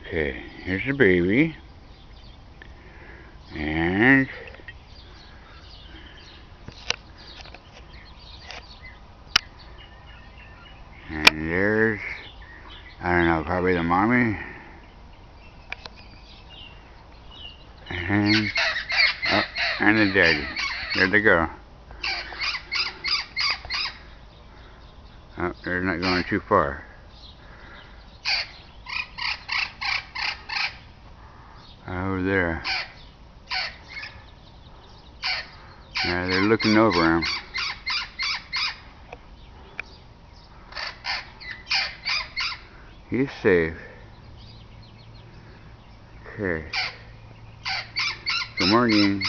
Okay, here's the baby. And there's, I don't know, probably the mommy. And, oh, and the daddy. There they go. Oh, they're not going too far. Over there. Yeah, they're looking over him. He's safe. Okay. Good morning.